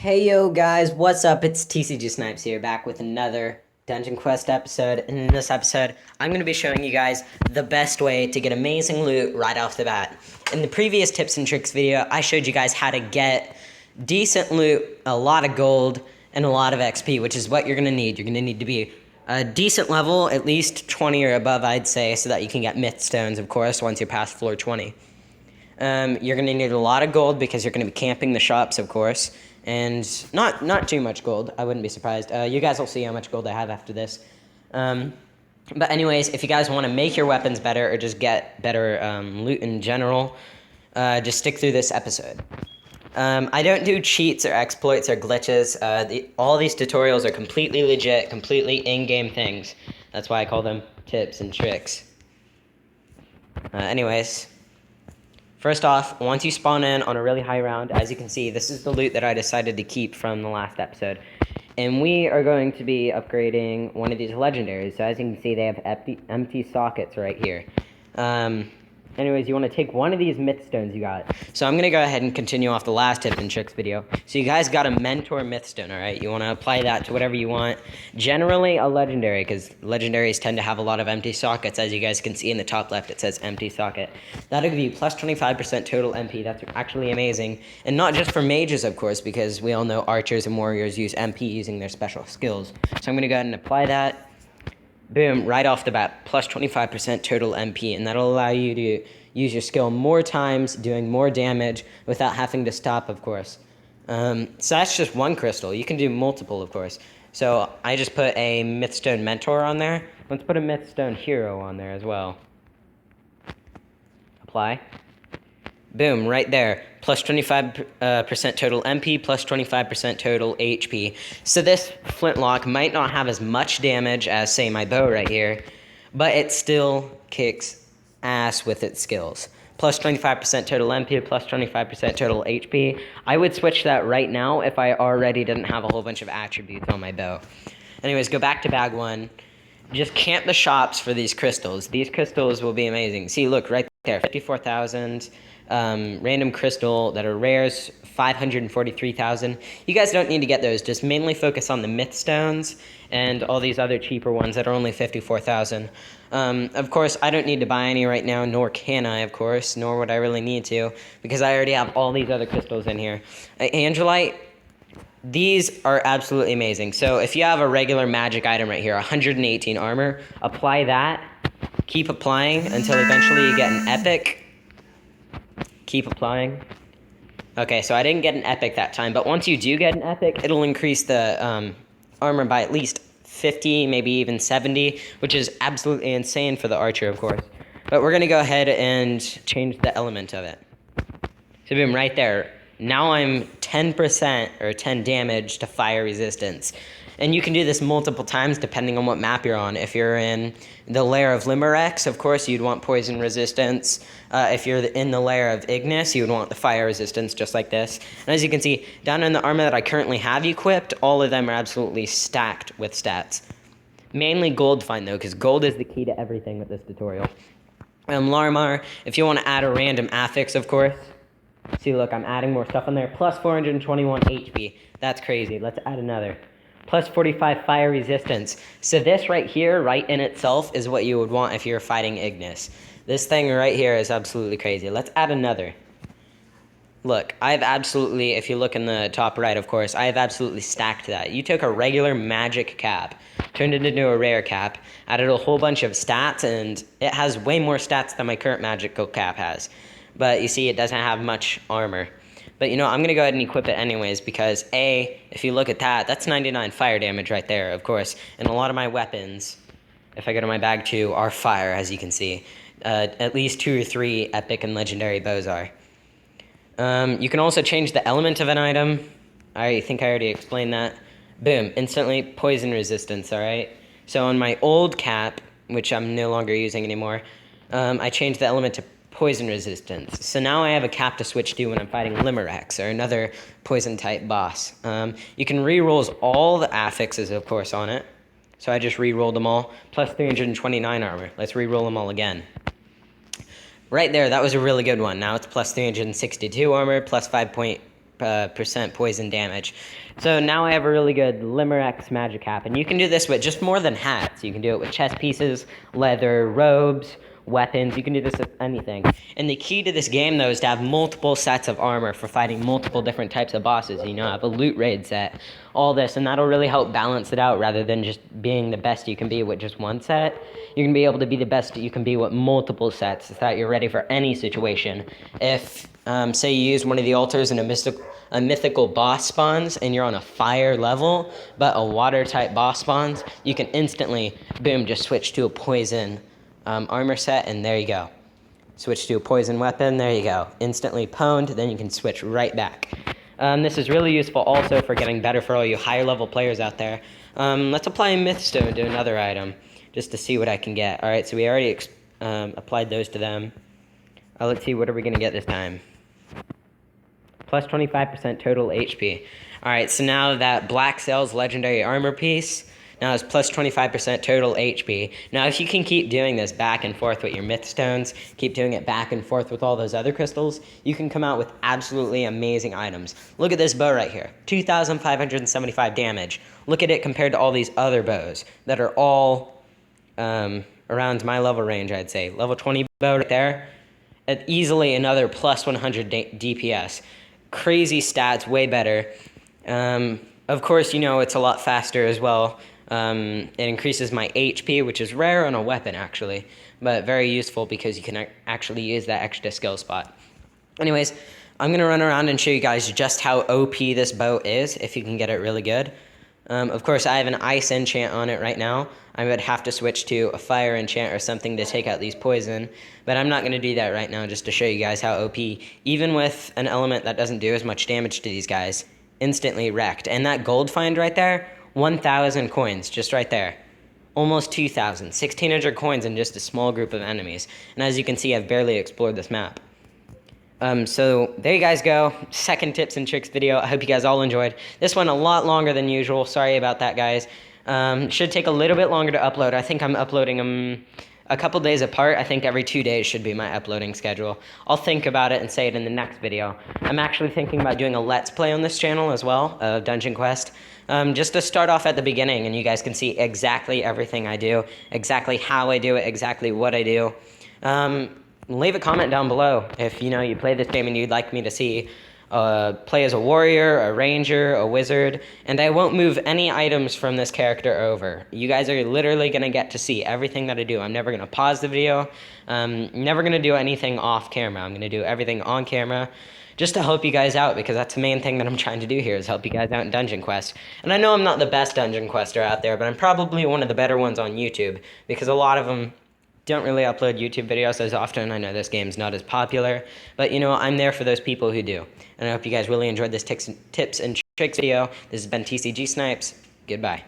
Hey yo guys, what's up? It's TCG Snipes here, back with another Dungeon Quest episode. And in this episode, I'm going to be showing you guys the best way to get amazing loot right off the bat. In the previous tips and tricks video, I showed you guys how to get decent loot, a lot of gold, and a lot of XP, which is what you're going to need. You're going to need to be a decent level, at least 20 or above, I'd say, so that you can get myth stones, of course, once you're past floor 20. You're going to need a lot of gold because you're going to be camping the shops, of course, and not too much gold. I wouldn't be surprised. You guys will see how much gold I have after this. But anyways, if you guys want to make your weapons better or just get better loot in general, just stick through this episode. I don't do cheats or exploits or glitches. All these tutorials are completely legit, completely in-game things. That's why I call them tips and tricks. Anyways, first off, once you spawn in on a really high round, as you can see, this is the loot that I decided to keep from the last episode. And we are going to be upgrading one of these legendaries. So as you can see, they have empty sockets right here. Anyways, you want to take one of these myth stones you got. So I'm going to go ahead and continue off the last tips and tricks video. So you guys got a mentor myth stone, alright? You want to apply that to whatever you want. Generally a legendary, because legendaries tend to have a lot of empty sockets. As you guys can see in the top left, it says empty socket. That'll give you plus 25% total MP. That's actually amazing. And not just for mages, of course, because we all know archers and warriors use MP using their special skills. So I'm going to go ahead and apply that. Boom, right off the bat, plus 25% total MP, and that'll allow you to use your skill more times, doing more damage without having to stop, of course. So that's just one crystal. You can do multiple, of course. So I just put a Mythstone Mentor on there. Let's put a Mythstone Hero on there as well. Apply. Boom, right there. Plus 25% total MP, plus 25% total HP. So this flintlock might not have as much damage as, say, my bow right here, but it still kicks ass with its skills. Plus 25% total MP, plus 25% total HP. I would switch that right now if I already didn't have a whole bunch of attributes on my bow. Anyways, go back to bag one. Just camp the shops for these crystals. These crystals will be amazing. See, look, right there, 54,000. Random crystal that are rares, 543,000. You guys don't need to get those. Just mainly focus on the myth stones and all these other cheaper ones that are only 54,000. Of course, I don't need to buy any right now, nor can I, of course, nor would I really need to, because I already have all these other crystals in here. Angelite, these are absolutely amazing. So if you have a regular magic item right here, 118 armor, apply that. Keep applying until eventually you get an epic. Keep applying. Okay, so I didn't get an epic that time, but once you do get an epic, it'll increase the armor by at least 50, maybe even 70, which is absolutely insane for the archer, of course. But we're going to go ahead and change the element of it. So boom, right there. Now I'm 10% or 10 damage to fire resistance. And you can do this multiple times depending on what map you're on. If you're in the lair of Limericks, of course, you'd want poison resistance. If you're in the lair of Ignis, you would want the fire resistance, just like this. And as you can see, down in the armor that I currently have equipped, all of them are absolutely stacked with stats. Mainly gold fine, though, because gold is the key to everything with this tutorial. Larmar, if you want to add a random affix, of course. See, look, I'm adding more stuff on there. Plus 421 HP. That's crazy. Let's add another. Plus 45 fire resistance. So this right here, right in itself, is what you would want if you're fighting Ignis. This thing right here is absolutely crazy. Let's add another. Look, I've absolutely, if you look in the top right, of course, I have absolutely stacked that. You took a regular magic cap, turned it into a rare cap, added a whole bunch of stats, and it has way more stats than my current magical cap has. But you see, it doesn't have much armor. But you know, I'm going to go ahead and equip it anyways because A, if you look at that, that's 99 fire damage right there, of course. And a lot of my weapons, if I go to my bag 2, are fire, as you can see. At least 2 or 3 epic and legendary bows are. You can also change the element of an item. I think I already explained that. Boom, instantly poison resistance, alright? So on my old cap, which I'm no longer using anymore, I changed the element to poison resistance. So now I have a cap to switch to when I'm fighting Limericks or another poison type boss. You can re-rolls all the affixes, of course, on it. So I just re-rolled them all. Plus 329 armor. Let's re-roll them all again. Right there, that was a really good one. Now it's plus 362 armor, plus 5 percent poison damage. So now I have a really good Limerence magic cap, and you can do this with just more than hats. You can do it with chest pieces, leather, robes, weapons. You can do this with anything. And the key to this game, though, is to have multiple sets of armor for fighting multiple different types of bosses. You know, have a loot raid set, all this, and that'll really help balance it out rather than just being the best you can be with just one set. You're going to be able to be the best you can be with multiple sets so that you're ready for any situation. If, say, you use one of the altars and a mythical boss spawns and you're on a fire level, but a water-type boss spawns, you can instantly, boom, just switch to a poison armor set, and there you go. Switch to a poison weapon, there you go. Instantly pwned, then you can switch right back. This is really useful also for getting better for all you higher level players out there. Let's apply a Mythstone to another item, just to see what I can get. Alright, so we already applied those to them. Let's see, what are we going to get this time? Plus 25% total HP. Alright, so now that Black Sail's legendary armor piece, now it's plus 25% total HP. Now, if you can keep doing this back and forth with your Mythstones, keep doing it back and forth with all those other crystals, you can come out with absolutely amazing items. Look at this bow right here, 2,575 damage. Look at it compared to all these other bows that are all around my level range, I'd say. Level 20 bow right there, easily another plus 100 DPS. Crazy stats, way better. Of course, you know, it's a lot faster as well. It increases my HP, which is rare on a weapon, actually, but very useful because you can actually use that extra skill spot. Anyways, I'm going to run around and show you guys just how OP this bow is, if you can get it really good. Of course, I have an ice enchant on it right now. I would have to switch to a fire enchant or something to take out these poison, but I'm not going to do that right now just to show you guys how OP, even with an element that doesn't do as much damage to these guys, instantly wrecked. And that gold find right there, 1,000 coins, just right there. Almost 2,000, 1,600 coins in just a small group of enemies. And as you can see, I've barely explored this map. So there you guys go. Second tips and tricks video. I hope you guys all enjoyed. This one a lot longer than usual. Sorry about that, guys. Should take a little bit longer to upload. I think I'm uploading them a couple days apart. I think every 2 days should be my uploading schedule. I'll think about it and say it in the next video. I'm actually thinking about doing a Let's Play on this channel as well, Dungeon Quest. Just to start off at the beginning, and you guys can see exactly everything I do, exactly how I do it, exactly what I do. Leave a comment down below if you play this game and you'd like me to see play as a warrior, a ranger, a wizard, and I won't move any items from this character over. You guys are literally going to get to see everything that I do. I'm never going to pause the video. Never going to do anything off camera. I'm going to do everything on camera just to help you guys out, because that's the main thing that I'm trying to do here, is help you guys out in Dungeon Quest. And I know I'm not the best Dungeon Quester out there, but I'm probably one of the better ones on YouTube, because a lot of them don't really upload YouTube videos as often. I know this game's not as popular, but I'm there for those people who do. And I hope you guys really enjoyed this tips and tricks video. This has been TCG Snipes. Goodbye.